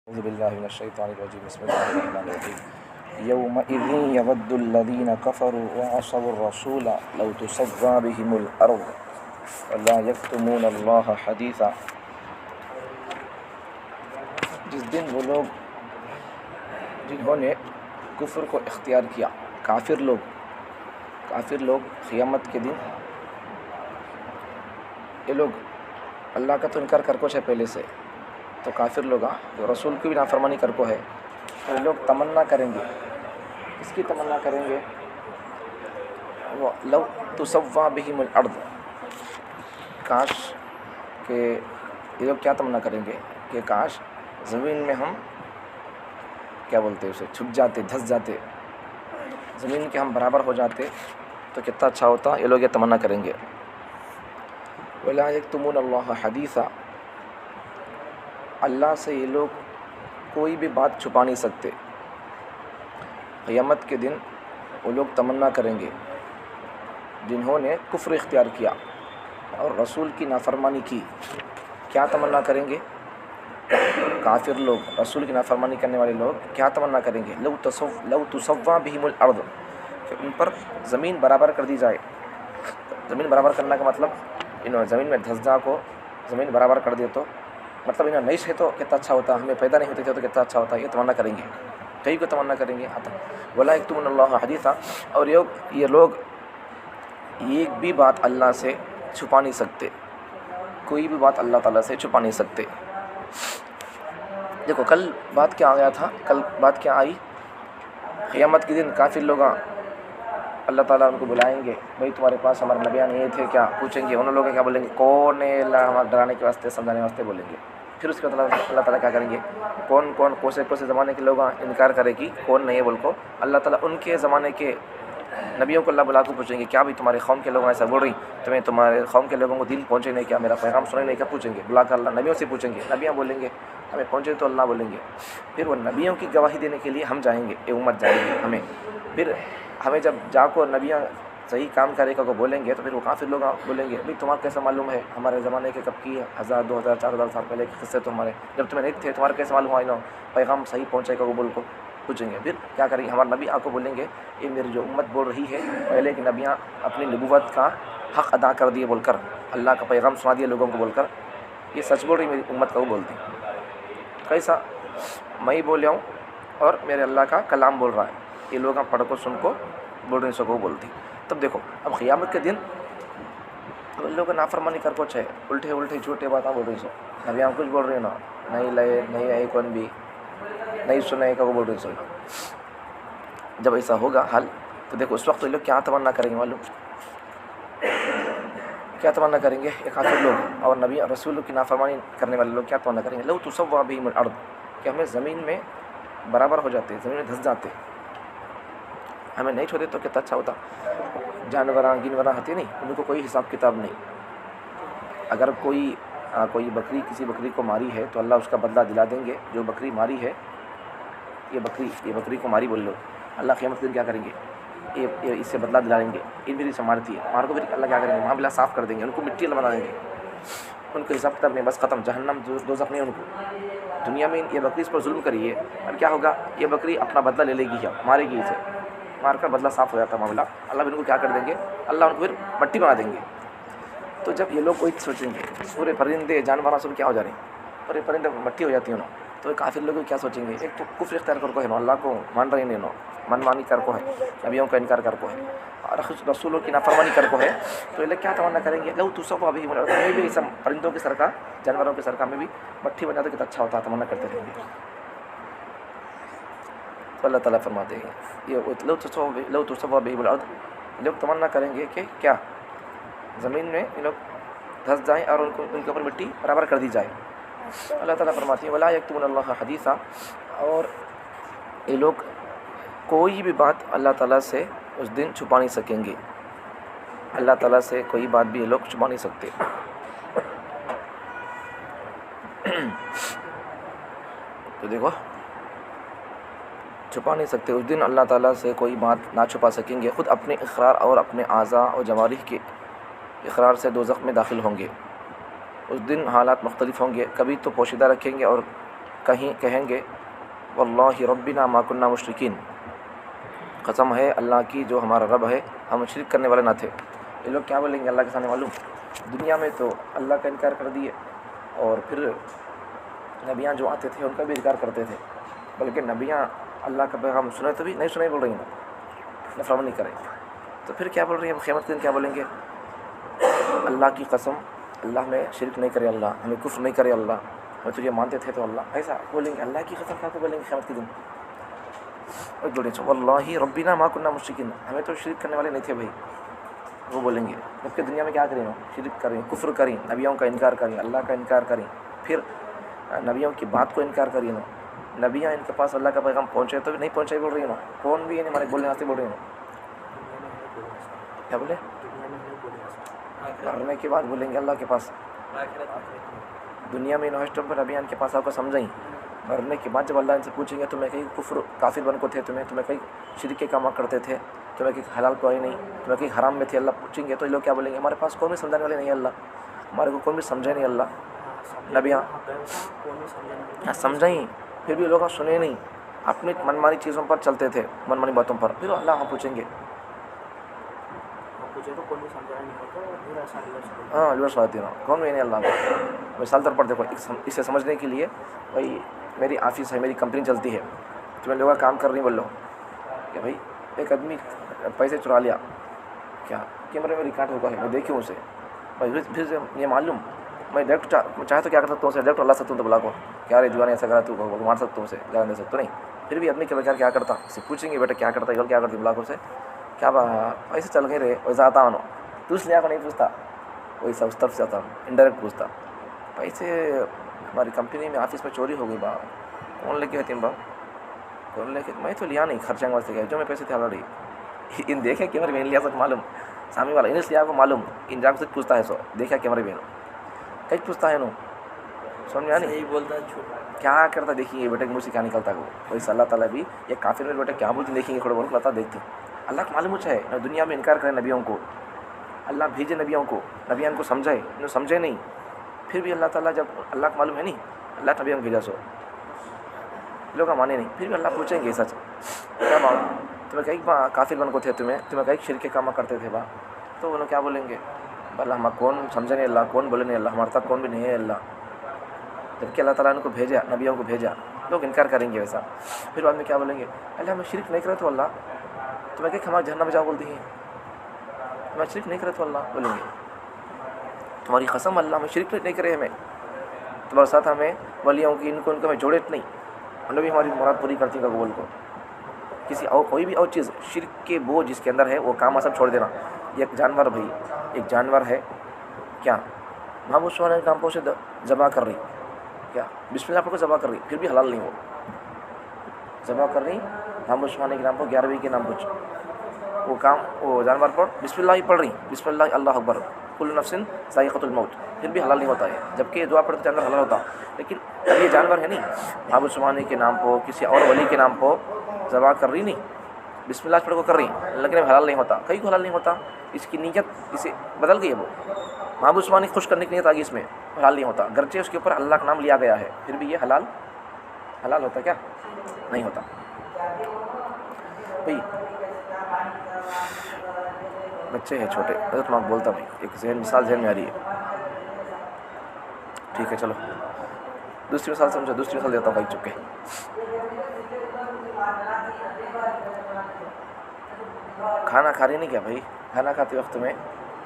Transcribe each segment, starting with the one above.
أعوذ بالله من الشيطان الرجيم بسم الله الرحمن الرحيم يومئذ يود الذين كفروا وعصوا الرسول لو تسوى بهم الأرض ولا يكتمون الله حديثا۔ جس دن وہ لوگ جنہوں نے کفر کو اختیار کیا، کافر لوگ قیامت کے دن یہ لوگ اللہ کا تو انکار کر کو ہے پہلے سے، تو کافر لوگ رسول کی بھی نافرمانی کر کو ہے، تو یہ لوگ تمنا کریں گے۔ اس کی تمنا کریں گے وہ لو تسوا بہم الارض، کاش کہ یہ لوگ کیا تمنا کریں گے کہ کاش زمین میں ہم کیا بولتے ہیں اسے چھپ جاتے، دھس جاتے، زمین کے ہم برابر ہو جاتے تو کتنا اچھا ہوتا، یہ لوگ یہ تمنا کریں گے۔ وَلَا يَكْتُمُونَ اللَّهَ حَدِيثًا، اللہ سے یہ لوگ کوئی بھی بات چھپا نہیں سکتے۔ قیامت کے دن وہ لوگ تمنا کریں گے جنہوں نے کفر اختیار کیا اور رسول کی نافرمانی کی، کیا تمنا کریں گے؟ کافر لوگ، رسول کی نافرمانی کرنے والے لوگ کیا تمنا کریں گے؟ لو تسوا بہم الارض، کہ ان پر زمین برابر کر دی جائے۔ زمین برابر کرنا کا مطلب انہوں زمین میں دھس جا کو زمین برابر کر دے، تو مطلب انہیں نہیں ہے تو کتنا اچھا ہوتا، ہمیں پیدا نہیں ہوتے تھے تو کتنا اچھا ہوتا، یہ تمنا کریں گے، کئی کو تمنا کریں گے۔ وَلَا يَكْتُمُونَ اللَّهَ حَدِيثًا، اور یہ لوگ ایک بھی بات اللہ سے چھپا نہیں سکتے، کوئی بھی بات اللہ تعالیٰ سے چھپا نہیں سکتے۔ دیکھو کل بات کیا آیا تھا، کل بات کیا آئی؟ قیامت کے دن کافر لوگ اللہ تعالیٰ ان کو بلائیں گے، بھائی تمہارے پاس ہمارے نبیان یہ تھے کیا؟ پوچھیں گے، انہوں لوگ کیا بولیں گے؟ کون ہے؟ اللہ ہمارے ڈرانے کے واسطے، سمجھانے واسطے بولیں گے۔ پھر اس کے بعد اللہ تعالیٰ کیا کریں گے؟ کون کوسے زمانے کے لوگ انکار کرے گی کون نہیں ہے بول کو، اللہ تعالیٰ ان کے زمانے کے نبیوں کو اللہ بلا کو پوچھیں گے، کیا بھائی تمہارے قوم کے لوگ ایسا بول رہی، تمہارے قوم کے لوگوں کو دین پہنچے نہیں کیا، میرا پیغام سنے نہیں کیا؟ پوچھیں گے، بلا کر اللہ نبیوں سے پوچھیں گے، نبیاں بولیں گے ہمیں پہنچے تو اللہ بولیں گے۔ پھر وہ نبیوں کی گواہی دینے کے لیے ہم جائیں گے، یہ امت جائے گی پھر ہمیں جب جا کو نبیاں صحیح کام کرے گا کو بولیں گے، تو پھر وہ کافر لوگ بولیں گے، بھائی تمہارا کیسا معلوم ہے ہمارے زمانے کے کب کی ہے، 1000 2000 4000 سال پہلے کے قصے تو ہمارے جب تمہیں نہیں تھے، تمہارے کیسے معلوم ہوا انہوں پیغام صحیح پہنچے گا وہ بول کو پوچھیں گے۔ پھر کیا کریں گے؟ ہمارے نبی آپ کو بولیں گے یہ میری جو امت بول رہی ہے، پہلے کی نبیاں اپنی نبوت کا حق ادا کر دیے بول کر، اللہ کا پیغام سنا دیا لوگوں کو بول کر، یہ سچ بول رہی میری امت کا وہ بولتی، کیسا میں ہی بول رہا ہوں اور میرے اللہ کا کلام بول رہا ہے، یہ لوگ پڑھ کو سن کو بول رہے سو بولتی۔ تب دیکھو اب قیامت کے دن ان لوگ نافرمانی کر کو چاہے، الٹے جھوٹے باتیں بول رہی سو، نبی ہم کچھ بول رہے ہیں نا، نہیں لئے نہیں آئے کون بھی نہیں سنے کا وہ بول رہی سو۔ جب ایسا ہوگا حل تو دیکھو اس وقت لوگ کیا تمنا کریں گے معلوم؟ کیا تمنا کریں گے؟ ایک کافر لوگ اور نبی اور رسول کی نافرمانی کرنے والے لوگ کیا تمنا کریں گے؟ لو تسوا بہم الارض، کہ ہمیں زمین میں برابر ہو جاتے، زمین میں دھس جاتے، ہمیں نہیں چھوڑتے تو کتنا اچھا ہوتا۔ جانوراں گنوراں ہوتی نہیں، ان کو کوئی حساب کتاب نہیں۔ اگر کوئی بکری کسی بکری کو ماری ہے تو اللہ اس کا بدلہ دلا دیں گے، جو بکری ماری ہے یہ بکری کو ماری بول لو، اللہ قیامت کے دن کیا کریں گے؟ یہ اس سے بدلہ دلا دیں گے، ان بھی سے مارتی ہے، مار کو پھر اللہ کیا کریں گے؟ وہاں بلا صاف کر دیں گے، ان کو مٹی بنا دیں گے، ان کو حساب کتاب نہیں، بس ختم، جہنم دوزخ نہیں ان کو۔ دنیا میں یہ بکری اس پر ظلم کری ہے، اور کیا ہوگا؟ یہ بکری اپنا بدلہ لے لے گی، مارے گی اسے، مار کر بدلہ صاف ہو جاتا معاملہ، اللہ بھی ان کو کیا کر دیں گے؟ اللہ ان کو پھر مٹی بنا دیں گے۔ تو جب یہ لوگ کوئی سوچیں گے پورے پرندے جانور سب کیا ہو جا رہے ہیں، پورے پرندے مٹی ہو جاتی ہیں انہوں، تو کافر لوگ کیا سوچیں گے؟ ایک تو کفر اختیار کر کو ہے نا، اللہ کو مان رہے نہیں، من مانی کر کو ہے، نبیوں کا انکار کر کو ہے، اور رسولوں کی نافرمانی کر کو ہے، تو یہ لوگ کیا تمنا کریں گے؟ لو تسوا بہم الارض، ہمیں بھی سب پرندوں کی سرکار جانوروں کی سرکار میں بھی مٹی بنا تو کتنا اچھا ہوتا، تمنا کرتے رہیں گے۔ تو اللہ تعالیٰ فرماتے ہیں یہ لو تسوا بہم الارض، لوگ تمنا کریں گے کہ کیا زمین میں یہ لوگ دھس جائیں اور ان کے اوپر مٹی برابر کر دی جائے۔ اللہ تعالیٰ فرماتے ہیں وَلَا يَكْتُمُونَ اللَّهَ حَدِيثًا، اور یہ لوگ کوئی بھی بات اللہ تعالیٰ سے اس دن چھپا نہیں سکیں گے، اللہ تعالیٰ سے کوئی بات بھی یہ لوگ چھپا نہیں سکتے۔ تو دیکھو چھپا نہیں سکتے، اس دن اللہ تعالیٰ سے کوئی بات نہ چھپا سکیں گے، خود اپنے اقرار اور اپنے اعضاء اور جوارح کے اقرار سے دوزخ میں داخل ہوں گے۔ اس دن حالات مختلف ہوں گے، کبھی تو پوشیدہ رکھیں گے اور کہیں گے واللہ ربنا ما کننا مشرکین، قسم ہے اللہ کی جو ہمارا رب ہے ہم شرک کرنے والے نہ تھے۔ یہ لوگ کیا بولیں گے اللہ کے سامنے معلوم؟ دنیا میں تو اللہ کا انکار کر دیے، اور پھر نبیاں جو آتے تھے ان کا بھی انکار کرتے تھے، بلکہ نبیاں اللہ کا پیغام سنے تو بھی نہیں سنے بول رہی ہیں، نافرمانی کریں، تو پھر کیا بول رہی ہیں قیامت کے دن کیا بولیں گے؟ اللہ کی قسم اللہ میں شرک نہیں کرے، اللہ ہمیں کفر نہیں کرے، اللہ ہمیں تجھے مانتے تھے تو اللہ، ایسا بولیں گے۔ اللہ کی قسم کیا کو بولیں گے قیامت کے دن؟ اور جوڑے واللہ ربنا ما کننا مشرکین، ہمیں تو شرک کرنے والے نہیں تھے بھائی، وہ بولیں گے۔ جبکہ دنیا میں کیا کریں؟ شرک کریں، کفر کریں، نبیوں کا انکار کریں، اللہ کا انکار کریں، پھر نبیوں کی بات کو انکار کریے نا۔ نبیاں ان کے پاس اللہ کا پیغام پہنچے تو بھی نہیں پہنچے بول رہی ہے نا، کون بھی ہمارے بولنے واسطے بول رہے ہیں کیا بولے؟ مرنے کے بعد بولیں گے اللہ کے پاس، دنیا میں انویسٹر پر نبیان کے پاس آپ کو سمجھائیں، مرنے کے بعد جب اللہ ان سے پوچھیں گے تمہیں کہیں کفر کافر بن کو تھے، تمہیں کہیں شرک کے کام کرتے تھے، تمہیں کہیں حلال کو آئی نہیں، تمہیں کہیں حرام میں تھے، اللہ پوچھیں گے تو یہ لوگ کیا بولیں گے؟ ہمارے پاس کون بھی سمجھانے والے نہیں ہے اللہ، ہمارے کو کون بھی سمجھے نہیں اللہ، نبیاں سمجھائیں پھر بھی لوگ سنے نہیں، اپنی منمانی چیزوں پر چلتے تھے، منمانی باتوں پر، پھر اللہ ہم پوچھیں گے۔ ہاں لیورس آتی نا کون بھی نہیں اللہ کو۔ مثال طور پر دیکھو، اسے سمجھنے کے لیے بھائی میری آفس ہے، میری کمپنی چلتی ہے، تو میں لوگوں کا کام کر رہی بول لو کہ بھائی ایک آدمی پیسے چرا لیا، کیا کیمرے میں ریکارڈ ہوگا ہے، میں دیکھی ہوں اسے، میں پھر سے یہ معلوم میں ڈائریکٹ چاہے تو کیا کر سکتا ہوں اسے ڈائریکٹ اللہ سکتا ہوں تو بلا کو کیا رے دیوانے ایسا کرا تو مار سکتا ہوں اسے جانے دے سکتا نہیں، پھر بھی آدمی کے بغیر کیا کرتا؟ اسے پوچھیں گے بیٹا کیا کرتا ہے، کیا کرتی بلا کو سے کیا ایسے چل گئے رے ویسا آتا ہوں تو اس لیے کو نہیں پوچھتا، ویسا اس طرف سے آتا انڈائریکٹ پوچھتا پیسے ہماری کمپنی میں آفس میں چوری ہو گئی با کون لے کے آتی با کون لے کے، میں تو لیا نہیں خرچہ واسطے گیا جو میں پیسے تھے آلریڈی ان دیکھے کیمرے میں لیا سک معلوم سامنے والا ان لیا کو معلوم ان جا سے پوچھتا ہے سو دیکھا کیمرے میں کہیں پوچھتا ہے نو سمجھا نہیں بولتا کیا کرتا دیکھیں گے بیٹے مجھ سے کیا نکلتا ہے ویسے اللہ تعالیٰ بھی یہ کافر میں بیٹے کیا بولتے دیکھیں گے تھوڑا بہت پتا دیکھتے اللہ کو معلوم ہے نہ دنیا میں انکار کرے نبیوں کو، اللہ بھیجے نبیوں کو، نبیان کو سمجھائے انہوں سمجھے نہیں، پھر بھی اللہ تعالیٰ جب اللہ کو معلوم ہے نہیں اللہ نبیوں کو بھیجا سو لوگ مانے نہیں، پھر بھی اللہ پوچھیں گے سچ کیا با تمہیں کئی کافر بن کو تھے، تمہیں کئی شرک کے کام کرتے تھے با، تو انہوں کیا بولیں گے اللہ ہم کون سمجھے نہیں، اللہ کون بولے نہیں، اللہ ہمارے تک کون بھی نہیں ہے اللہ، جبکہ اللہ تعالیٰ نے کو بھیجا نبیوں کو بھیجا، لوگ انکار کریں گے ویسا، پھر بعد میں کیا بولیں گے اللہ ہمیں شرک نہیں کرے تو اللہ تمہیں کہ ہمارے جہنم میں جاؤ بولتی ہیں، تمہیں شرک نہیں کرے تو اللہ بولیں گے تمہاری قسم اللہ ہمیں شرک نہیں کرے، ہمیں تمہارے ساتھ ہمیں ولیوں کی ان کو ہمیں جوڑے نہیں، انہوں بھی ہماری مراد پوری کرتی ہیں قبول کو، کسی اور کوئی بھی اور چیز شرک کے بوجھ جس کے اندر ہے وہ کام سب چھوڑ دینا۔ ایک جانور بھائی ایک جانور ہے کیا محمود سبحانہ کے نام پر اسے ذبح کر رہی، کیا بسم اللہ پر کو ذبح کر رہی، پھر بھی حلال نہیں، وہ ذبح کر رہی محمود سبحانہ کے نام پر 11ویں کے نام پر وہ کام وہ جانور پر بسم اللہ ہی پڑھ رہی، بسم اللہ اللہ اکبر کل نفس ذائقۃ الموت، پھر بھی حلال نہیں ہوتا ہے، جبکہ دعا پڑھتے جانور حلال ہوتا، لیکن اب یہ جانور ہے نہیں محمود سبحانہ کے نام پر کسی اور ولی کے نام پر ذبح کر رہی نہیں، بسم اللہ پڑھ کو کر رہی لیکن اب حلال نہیں ہوتا، کئی کو حلال نہیں ہوتا، اس کی نیت اسے بدل گئی ہے، وہ محمود سبحانہ خوش کرنے کی نیت آگی اس میں حلال نہیں ہوتا، گرچہ اس کے اوپر اللہ کا نام لیا گیا ہے، پھر بھی یہ حلال ہوتا کیا نہیں ہوتا بھائی۔ بچے ہیں چھوٹے حضرت میں بولتا بھائی ایک مثال ذہن میں آ رہی ہے، ٹھیک ہے چلو دوسری مثال سمجھو، دوسری مثال دیتا ہوں بھائی چپ کے، کھانا کھا رہی نہیں کیا بھائی، کھانا کھاتے وقت میں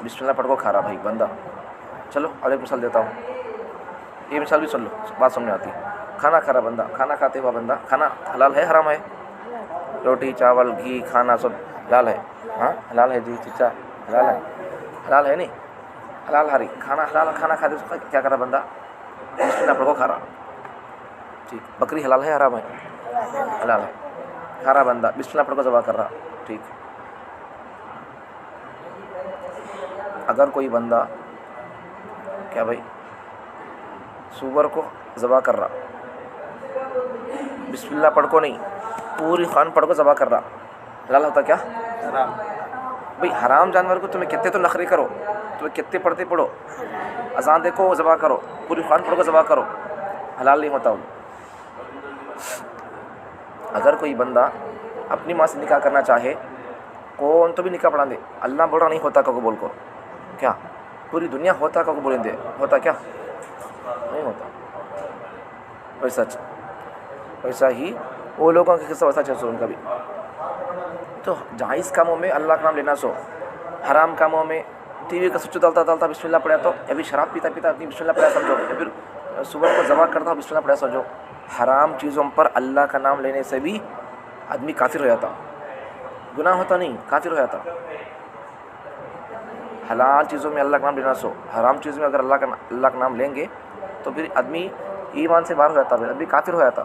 بسم اللہ پڑھ کو کھا رہا بھائی بندہ، چلو اور ایک مثال دیتا ہوں، یہ مثال بھی سن لو بات سمجھ آتی ہے، کھانا کھا رہا بندہ، کھانا کھاتے ہوا بندہ، کھانا حلال ہے حرام ہے؟ روٹی چاول گھی کھانا سب حلال ہے، ہاں حلال ہے جی چچا حلال ہے، حلال ہے نہیں حلال ہری کھانا حلال، کھانا کھاتے اس کا کیا کر رہا بندہ بسم اللہ پڑھ کو کھا رہا، ٹھیک بکری حلال ہے حرام ہے؟ حلال ہے، کھا رہا بندہ بسم اللہ پڑھ کو ذبح کر رہا، ٹھیک اگر کوئی بندہ کیا بھائی سور کو ذبح کر رہا بسم اللہ پڑھ کو نہیں پوری خان پڑھ کو ذبح کر رہا، حلال ہوتا کیا حرام؟ بھئی حرام جانور کو تمہیں کتنے تو نخری کرو، تمہیں کتنے پڑھتے پڑھو، اذان دیکھو ذبح کرو، پوری خان پڑھ کو ذبح کرو، حلال نہیں ہوتا وہ، اگر کوئی بندہ اپنی ماں سے نکاح کرنا چاہے کون تو بھی نکاح پڑھا دے، اللہ بول رہا نہیں ہوتا کا قبول کو، کیا پوری دنیا ہوتا کا بولیں دے، ہوتا کیا نہیں ہوتا؟ ویسا ہی وہ لوگوں کا قصہ ویسا چل ان کا بھی. تو جائز کاموں میں اللہ کا نام لینا سو، حرام کاموں میں ٹی وی کا سوئچ ڈالتا بسم اللہ پڑھا، تو ابھی شراب پیتا اپنی بسم اللہ پڑھا سمجھو، یا پھر صبح کو ذبح کرتا بسم اللہ پڑھا سمجھو. حرام چیزوں پر اللہ کا نام لینے سے بھی آدمی کافر ہو جاتا، گناہ ہوتا نہیں، کافر ہو جاتا. حلال چیزوں میں اللہ کا نام لینا سو، حرام چیزوں میں اگر اللہ کا نام لیں گے تو پھر آدمی ایمان سے باہر ہو جاتا، پھر آدمی کافر ہو جاتا.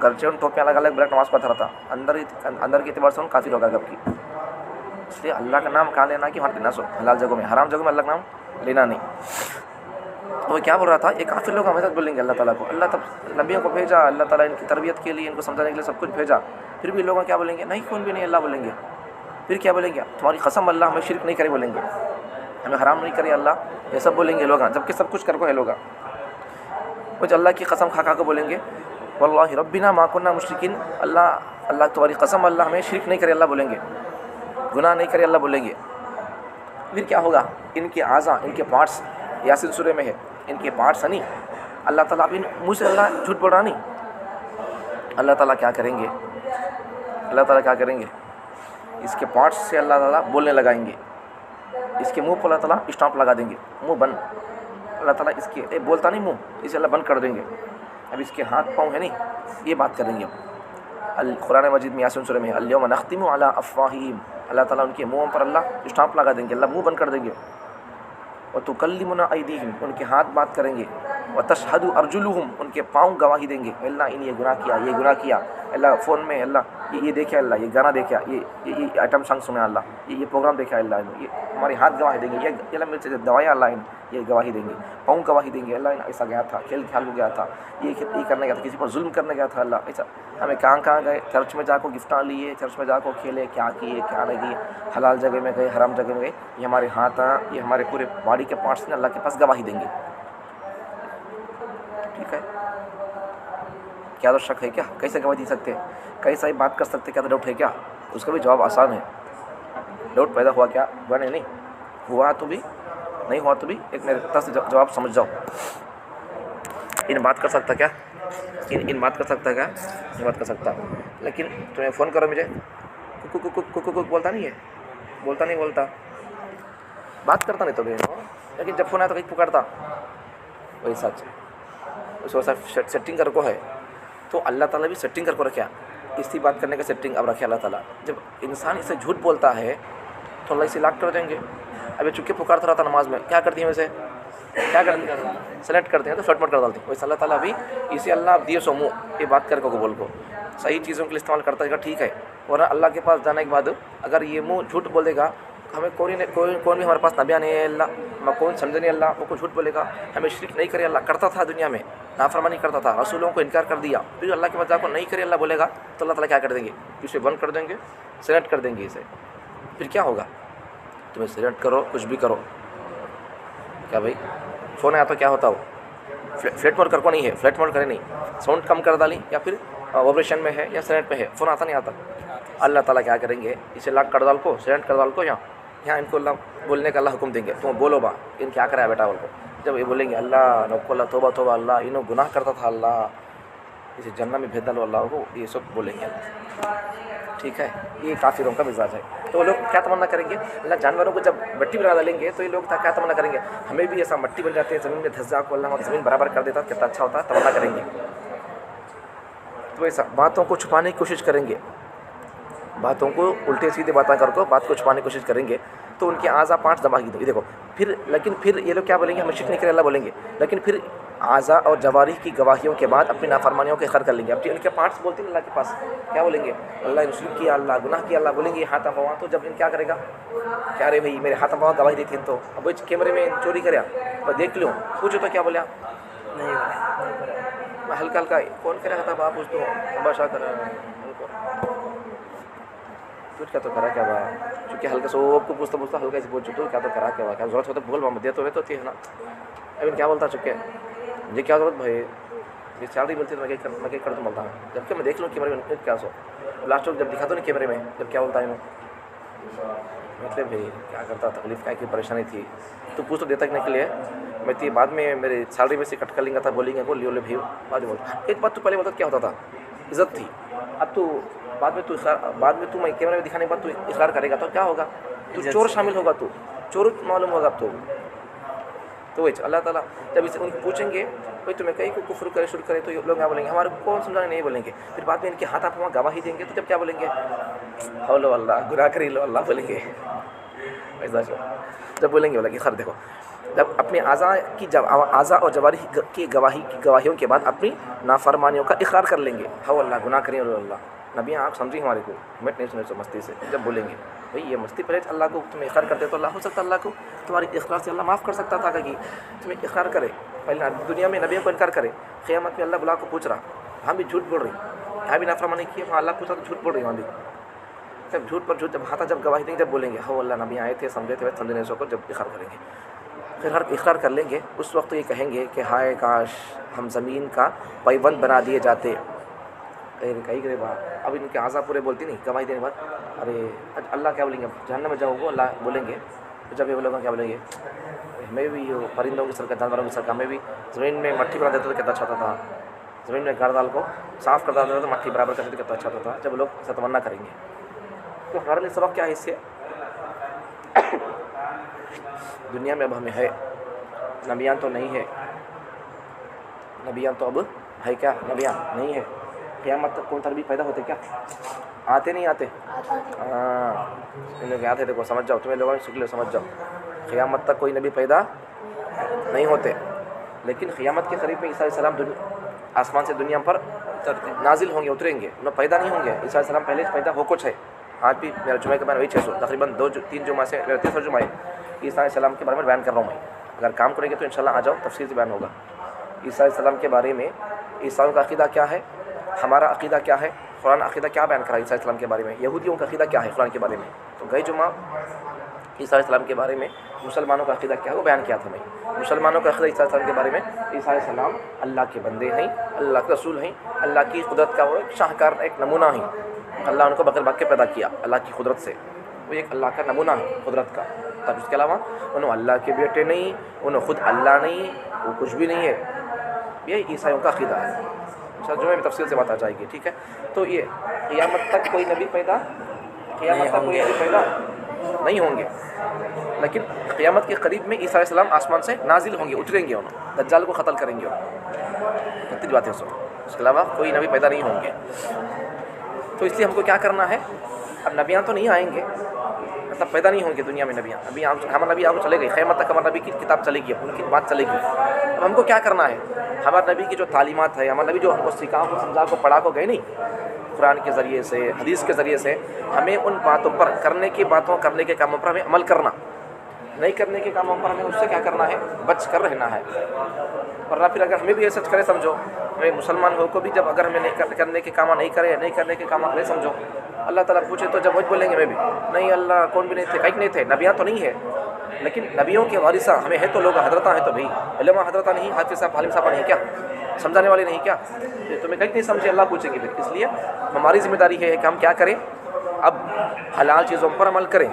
گرچہ ان ٹوپیاں الگ الگ بلیک نماز پڑھتا رہتا، اندر کے اعتبار سے ان کافر ہوگا گھر کی. اس لیے اللہ کا نام کہاں لینا کہ وہاں لینا سو، حلال جگہوں میں، حرام جگہوں میں اللہ کا نام لینا نہیں. تو وہ کیا بول رہا تھا، یہ کافر لوگ ہمیشہ بولیں گے اللہ تعالیٰ کو، اللہ تب نبیوں کو بھیجا، اللہ تعالیٰ ان کی تربیت کے لیے، ان کو سمجھانے کے لیے سب کچھ بھیجا، پھر بھی لوگوں کیا بولیں گے، نہیں کون بھی نہیں اللہ بولیں گے. پھر کیا بولیں گے، تمہاری قسم اللہ ہمیں شرک نہیں کرے بولیں گے، ہمیں حرام نہیں کرے اللہ، یہ سب بولیں گے لوگ، جبکہ سب کچھ کر کو ہے لوگ. کچھ اللہ کی قسم کھا کے بولیں گے واللہ ربنا ما کننا مشرکین، اللہ تمہاری قسم اللہ ہمیں شرک نہیں کرے اللہ بولیں گے، گناہ نہیں کرے اللہ بولیں گے. پھر کیا ہوگا، ان کے اعضاء، ان کے پارٹس یاسین سورہ میں ہے، ان کے پارٹس نہیں، اللہ تعالیٰ اب منہ سے اللہ جھوٹ بول رہا نہیں، اللہ تعالیٰ کیا کریں گے، اس کے پارٹس سے اللہ تعالیٰ بولنے لگائیں گے، اس کے منہ پر اللہ تعالیٰ اسٹامپ لگا دیں گے، منہ بند، اللہ تعالیٰ اس کے بولتا نہیں منہ، اسے اللہ بند کر دیں گے. اب اس کے ہاتھ پاؤں ہے نہیں، یہ بات کریں گے. قرآن مجید میں یاسین سورہ میں ہے الیوم نختم علی افواہہم، اللہ تعالیٰ ان کے منہوں پر اللہ اسٹامپ لگا دیں گے، اللہ منہ بند کر دیں گے. وتکلمنا ایدیہم، ان کے ہاتھ بات کریں گے. وتشہد ارجلہم، ان کے پاؤں گواہی دیں گے، اللہ ان یہ گناہ کیا، اللہ فون میں اللہ یہ دیکھا، اللہ یہ گانا دیکھا، یہ آئٹم سانگ سنا، اللہ یہ پروگرام دیکھا، اللہ یہ ہمارے ہاتھ گواہی دیں گے، یہ اللہ میرے سے دوایا، اللہ یہ گواہی دیں گے. پاؤں گواہی دیں گے، اللہ ایسا گیا تھا، کھیل ہو گیا تھا، یہ کرنے گیا تھا، کسی پر ظلم کرنے گیا تھا، اللہ ایسا. ہمیں کہاں گئے، چرچ میں جا کو گفٹاں لیے، چرچ میں جا کو کھیلے، کیا کیے کیا نہیں کیے، حلال جگہ میں گئے، حرام جگہ میں گئے، یہ ہمارے ہاتھ، یہ ہمارے پورے باڈی کے پارٹس نے اللہ کے پاس گواہی دیں گے. ٹھیک ہے، کیا تو شک ہے کیا، کیسے گواہی دے سکتے، کیسا ہی بات کر سکتے، کیا تو ڈاؤٹ ہے کیا؟ اس کا بھی جواب آسان ہے. ڈاؤٹ پیدا ہوا کیا، ہوا نہیں ہوا تو بھی نہیں ہوا تو بھی ایک میرے طرف سے جواب سمجھ جاؤ. ان بات کر سکتا کیا، ان بات کر سکتا کیا، یہ بات کر سکتا. لیکن تمہیں فون کرو مجھے کک بولتا نہیں ہے، بولتا بات کرتا نہیں تو بھی، لیکن جب فون آیا تو کہیں پکارتا، وہی سچ. اس ویسا سیٹنگ کر کو ہے، تو اللہ تعالیٰ بھی سیٹنگ کر کو رکھا، اسی بات کرنے کا سیٹنگ اب رکھے اللہ تعالیٰ. جب انسان اسے جھوٹ بولتا ہے تو اللہ اسے لاک کر دیں گے. ابھی چکے پکارتا رہتا نماز میں، کیا کرتی ہیں ویسے، کیا کرتی ہیں، سلیکٹ کرتے ہیں تو فلٹ مٹ کر ڈالتی ہیں. ویسے اللہ تعالیٰ بھی اسے اللہ دیے سو منہ یہ بات کر کو بول کو صحیح چیزوں کے لیے استعمال کرتا ہے، ٹھیک ہے. ورنہ اللہ کے پاس جانے کے بعد اگر یہ منہ جھوٹ بول دے گا، ہمیں کون بھی ہمارے پاس نبیہ نہیں ہے، اللہ میں کون سمجھے نہیں، اللہ وہ کو جھوٹ بولے گا، ہمیں شرک نہیں کرے، اللہ کرتا تھا دنیا میں، نافرمانی کرتا تھا، رسولوں کو انکار کر دیا، پھر اللہ کے پاس جا کو نہیں کرے اللہ بولے گا تو اللہ تعالیٰ کیا کر دیں گے، اسے بند کر دیں گے، سلیکٹ کر دیں گے اسے. پھر کیا ہوگا، تمہیں سلیکٹ کرو کچھ بھی کرو، کیا بھائی فون آیا تو کیا ہوتا ہو، فلیٹ موڈ کر کو نہیں ہے، فلیٹ موڈ کرے نہیں، ساؤنڈ کم کر ڈالی یا پھر وائبریشن میں ہے یا سائلنٹ میں ہے، فون آتا نہیں آتا. اللہ تعالیٰ کیا کریں گے، اسے لاک کر ڈال کو، سائلنٹ کر ڈال کو، یہاں ان کو اللہ بولنے کا اللہ حکم دیں گے، تم بولو با ان کیا کرا ہے بیٹا بول کو. جب یہ بولیں گے اللہ نقو اللہ توبہ اللہ انہوں گناہ کرتا تھا، اللہ اسے جنت میں بھیج ڈالو اللہ کو، یہ سب بولیں گے. ٹھیک ہے، یہ کافروں کا مزاج ہے. تو وہ لوگ کیا تمنا کریں گے، اللہ جانوروں کو جب مٹی بنا ڈالیں گے تو یہ لوگ کیا تمنا کریں گے، ہمیں بھی ایسا مٹی بن جاتے ہیں، زمین میں دھس جا کو اللہ ہماری زمین برابر کر دیتا کتنا اچھا ہوتا ہے، تمنا کریں گے. تو ایسا باتوں کو چھپانے کی کوشش کریں گے، باتوں کو الٹے سیدھے باتیں کر کو بات کو چھپانے کی کوشش کریں گے، تو ان کے اعضاء پارٹس دبا کے دیکھو. لیکن پھر یہ لوگ کیا بولیں گے، ہمیں شرک نہیں کرے اللہ بولیں گے، لیکن پھر اعضاء اور جوارح کی گواہیوں کے بعد اپنی نافرمانیوں کے اقرار کر لیں گے. اب ان کے پارٹس بولتے ہیں اللہ کے پاس، کیا بولیں گے، اللہ نے شرک کیا، اللہ گناہ کیا، اللہ بولیں گے ہاتھ پاؤں. تو جب ان کیا کرے گا، کیا رے بھائی میرے ہاتھ پاؤں گواہی دیتے ہیں، تو اب کیمرے میں چوری کریا میں دیکھ لوں، پوچھو تو کیا بولیا، نہیں میں ہلکا ہلکا کون کرا تھا باپ، پوچھ تو بادشاہ کرا کیا تو کرا کیا با، چونکہ ہلکا سب کو پوچھتا ہلکا سے پوچھو تو کیا تو کرا کیا با، کیا ضرورت ہوتا بول دے تو رہتے ہوتی ہے نا. اب کیا بولتا چکے مجھے کیا ضرورت بھائی، یہ سیلری ملتی ہے تو میں کیا کرتا بولتا ہوں، جبکہ میں دیکھ لوں کیمرے میں کیا سو لاسٹ وقت جب دکھا دو نا کیمرے میں جب کیا بولتا ہے مطلب بھائی کیا کرتا تکلیف کیا کی پریشانی تھی تو پوچھ تو دیتا کہ کے لیے میں تھی بعد میں میرے سیلری میں سے کٹ کر لیں گا تھا بولیں گے بول لے بھائی بعد میں بول ایک بات تو پہلے بتا کیا ہوتا تھا عزت تھی، اب تو بعد میں تو میں کیمرے میں دکھانے کے بعد تو اقرار کرے گا تو کیا ہوگا، تو چور شامل ہوگا، تو چور معلوم ہوگا اب تو وہی اللہ تعالیٰ جب اسے ان کو پوچھیں گے بھائی تمہیں کہیں کو کفر کرے شروع کرے تو یہ لوگ کیا بولیں گے، ہمارے کو کون سمجھانے نہیں بولیں گے، پھر بعد میں ان کے ہاتھ آپ وہاں گواہی دیں گے تو جب کیا بولیں گے، حول اللہ گناہ کری لو اللہ بولیں گے، ایسا جب بولیں گے بولا کہ خیر دیکھو جب اپنے اعضاء اور جوارح کی گواہیوں کے بعد اپنی نافرمانیوں کا اقرار کر لیں گے، ہو اللہ گناہ کریں اللہ نبی آپ سمجھیں ہمارے کو ہمیں نہیں سمجھ مستی سے، جب بولیں گے بھئی یہ مستی پہلے اللہ کو تمہیں اقرار کرتے تو اللہ ہو سکتا اللہ کو تمہاری اقرار سے اللہ معاف کر سکتا تھا کہ تمہیں اقرار کرے، پہلے دنیا میں نبیوں کو انکار کرے، قیامت میں اللہ بلا کو پوچھ رہا ہم بھی جھوٹ بول رہی یہاں بھی نافرمانی کی وہاں اللہ پوچھا تو جھوٹ بول رہی وہاں بھی، جب جھوٹ پر جھوٹ جب ہاتھا جب گواہی دیں گے جب بولیں گے ہو اللہ نبی آئے تھے سمجھے تھے سمجھنے سے کو جب اقرار کریں گے، پھر ہر اقرار کر لیں گے اس وقت یہ کہیں گے کہ ہائے کاش ہم زمین کا پیبند بنا دیے جاتے، کہیں گے بات اب ان کے اعضاء پورے بولتی نہیں گواہی دینے بعد ارے اللہ کیا بولیں گے جہنم میں جاؤ گے اللہ بولیں گے جب یہ لوگ کیا بولیں گے میں بھی پرندوں کی سرکار جانوروں کی سرکار میں بھی زمین میں مٹی بنا دیتا تو کتنا اچھا ہوتا تھا، زمین میں گھر دال کو صاف کر دیتا تو مٹی برابر کر دیتے کتنا اچھا ہوتا تھا، جب لوگ اسے تمنا کریں گے تو ہمارے لیے سبق کیا ہے اس سے دنیا میں اب ہمیں ہے نبیان تو نہیں ہے، نبیان تو اب ہے کیا نبیان نہیں ہے، قیامت تک کون تربی پیدا ہوتے کیا آتے نہیں آتے، ہاں ان لوگ آتے دیکھو سمجھ جاؤ تمہیں لوگوں نے سکھ لو سمجھ جاؤ قیامت تک کوئی نبی پیدا نہیں ہوتے، لیکن قیامت کے قریب میں عیسیٰ علیہ السلام آسمان سے دنیا پر نازل ہوں گے اتریں گے، انہیں پیدا نہیں ہوں گے، عیسیٰ علیہ السلام پہلے پیدا ہو کچھ ہے، آج بھی میرا جمعہ کا بیان وہی 600 تقریباً 2-3 جمعہ سے میرا 300 جمعہ ہے عیسیٰ علیہ السلام کے بارے میں بیان کر رہا ہوں میں، اگر کام کریں گے تو انشاءاللہ آ جاؤ تفصیل سے بیان ہوگا عیسیٰ علیہ السلام کے بارے میں، عیسائیوں کا عقیدہ کیا ہے، ہمارا عقیدہ کیا ہے، قرآن عقیدہ کیا بیان کرا عیسیٰ علیہ السلام کے بارے میں، یہودیوں کا عقیدہ کیا ہے قرآن کے بارے میں، تو گئے جمعہ عیسیٰ علیہ السلام کے بارے میں مسلمانوں کا عقیدہ کیا ہے وہ بیان کیا تھا میں، مسلمانوں کا عقیدہ عیسیٰ علیہ السلام کے بارے میں عیسیٰ علیہ السلام اللہ کے بندے ہیں، اللہ کے رسول ہیں، اللہ کی قدرت کا وہ ایک شاہکار ایک نمونہ ہیں، اللہ ان کو بغیر باق کے پیدا کیا اللہ کی قدرت سے، وہ ایک اللہ کا نمونہ ہے قدرت کا، تب اس کے علاوہ انہوں اللہ کے بیٹے نہیں، انہوں خود اللہ نہیں، وہ کچھ بھی نہیں ہے، یہ عیسائیوں کا عقیدہ ہے، جو میں تفصیل سے بات آ جائے گی ٹھیک ہے، تو یہ قیامت تک کوئی نبی پیدا نہیں ہوں گے، لیکن قیامت کے قریب میں عیسیٰ علیہ السلام آسمان سے نازل ہوں گے اتریں گے، انہوں دجال کو قتل کریں گے، کتنی باتیں اس کے علاوہ کوئی نبی پیدا نہیں ہوں گے، تو اس لیے ہم کو کیا کرنا ہے، اب نبیاں تو نہیں آئیں گے مطلب پیدا نہیں ہوں گے دنیا میں نبیاں، ہمارا نبی آگے چلے گئے، قیامت تک ہمارے نبی کی کتاب چلے گی، ان کی بات چلے گی، اب ہم کو کیا کرنا ہے، ہمارے نبی کی جو تعلیمات ہے، ہمارے نبی جو ہم کو سکھا کو سمجھا کو پڑھا کو گئے نہیں قرآن کے ذریعے سے حدیث کے ذریعے سے، ہمیں ان باتوں پر کرنے کے کاموں پر ہمیں عمل کرنا، نہیں کرنے کے کاموں پر ہمیں اس سے کیا کرنا ہے بچ کر رہنا ہے، ورنہ پھر اگر ہمیں بھی ایسا کرے سمجھو ہمیں مسلمان ہو کو بھی جب اگر ہمیں نہیں کرنے کے کام نہیں کرنے کے کام کرے سمجھو اللہ تعالیٰ پوچھے تو جب وہ بولیں گے میں بھی نہیں اللہ کون بھی نہیں تھے کہیں نہیں تھے، نبیاں تو نہیں ہے لیکن نبیوں کے وارثہ ہمیں ہے تو لوگ حضرتاں ہیں تو بھائی علماء حضرتاں نہیں، حافظ صاحب عالم صاحب نہیں کیا سمجھانے والے نہیں کیا، تمہیں کہیں نہیں سمجھے اللہ پوچھیں گے پھر، اس لیے ہماری ذمہ داری ہے کہ ہم کیا کریں، اب حلال چیزوں پر عمل کریں،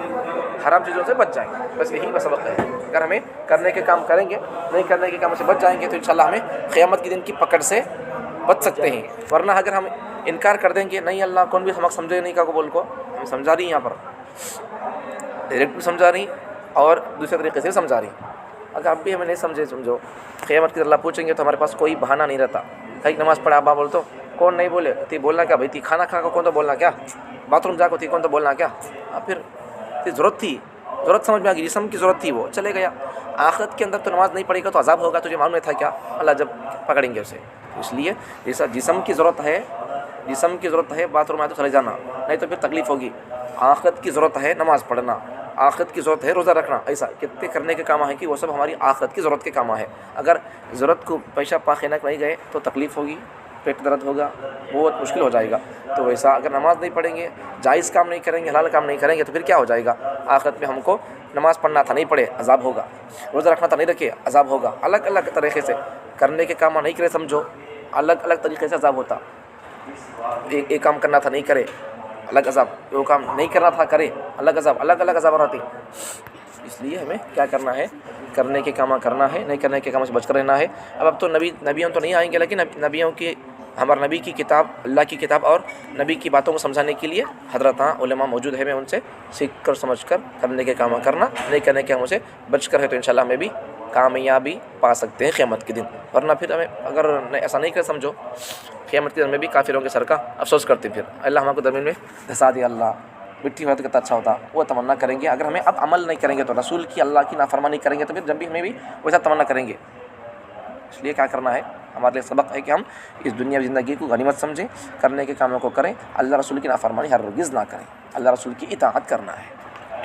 حرام چیزوں سے بچ جائیں، بس یہی کا سبق ہے، اگر ہمیں کرنے کے کام کریں گے نہیں کرنے کے کاموں سے بچ جائیں گے تو انشاءاللہ ہمیں قیامت کے دن کی پکڑ سے بچ سکتے ہیں، ورنہ اگر ہم انکار کر دیں گے نہیں اللہ کون بھی ہم سمجھے نہیں کا کو بول کو ہم سمجھا رہی یہاں پر ڈائریکٹ بھی سمجھا رہی اور دوسرے طریقے سے سمجھا رہی، اگر اب بھی ہمیں نہیں سمجھے سمجھو قیامت کی اللہ پوچھیں گے تو ہمارے پاس کوئی بہانہ نہیں رہتا، کہیں نماز پڑھا ابا بول تو کون نہیں بولے تی بولنا کیا بھائی تی کھانا کھا کو کون تو بولنا کیا، باتھ روم جا کو تھی کون تو بولنا کیا، پھر ضرورت سمجھ میں آ گئی، جسم کی ضرورت تھی وہ چلے گیا، آخرت کے اندر تو نماز نہیں پڑھے گا تو عذاب ہوگا، تجھے معلوم نہیں تھا کیا، اللہ جب پکڑیں گے اسے، اس لیے جیسا جسم کی ضرورت ہے باتھ روم آئے تو چلے جانا نہیں تو پھر تکلیف ہوگی، آخرت کی ضرورت ہے نماز پڑھنا، آخرت کی ضرورت ہے روزہ رکھنا، ایسا کتنے کرنے کے کام ہیں کہ وہ سب ہماری آخرت کی ضرورت کے کام ہے، اگر ضرورت کو پیسہ پاخینہ نہیں گئے تو تکلیف ہوگی، پیٹ درد ہوگا، بہت مشکل ہو جائے گا، تو ویسا اگر نماز نہیں پڑھیں گے جائز کام نہیں کریں گے حلال کام نہیں کریں گے تو پھر کیا ہو جائے گا، آخرت میں ہم کو نماز پڑھنا تھا نہیں پڑھے عذاب ہوگا، روزہ رکھنا تھا نہیں رکھے عذاب ہوگا، الگ الگ طریقے سے کرنے کے کام نہیں کرے سمجھو الگ الگ طریقے سے عذاب ہوتا. ایک کام کرنا تھا نہیں کرے الگ عذاب، وہ کام نہیں کرنا تھا کرے الگ عذاب، الگ الگ عذاب آتے. اس لیے ہمیں کیا کرنا ہے، کرنے کے کام کرنا ہے، نہیں کرنے کے کاموں سے بچ کر رہنا ہے. اب تو نبیوں تو نہیں آئیں گے، لیکن نبیوں کی، ہمارے نبی کی کتاب، اللہ کی کتاب اور نبی کی باتوں کو سمجھانے کے لیے حضرت علماء موجود ہے. میں ان سے سیکھ کر سمجھ کر کرنے کے کام کرنا، نہیں کرنے کے کاموں سے بچ کر ہے، تو انشاءاللہ ہمیں بھی کامیابی پا سکتے ہیں قیامت کے دن. ورنہ پھر ہمیں اگر ایسا نہیں کر سمجھو، قیامت کے دن میں بھی کافروں کے سر کا افسوس کرتے. پھر اللہ ہم کو زمین میں دھسا دیا، اللہ مٹی ہوتا کتنا اچھا ہوتا، وہ تمنا کریں گے. اگر ہمیں اب عمل نہیں کریں گے تو رسول کی، اللہ کی نافرمانی کریں گے، تو پھر جب بھی ہمیں بھی ویسا تمنا کریں گے. اس لیے کیا کرنا ہے، ہمارے لیے سبق ہے کہ ہم اس دنیا زندگی کو غنیمت سمجھیں، کرنے کے کاموں کو کریں، اللہ رسول کی نافرمانی ہرگز نہ کریں، اللہ رسول کی اطاعت کرنا ہے.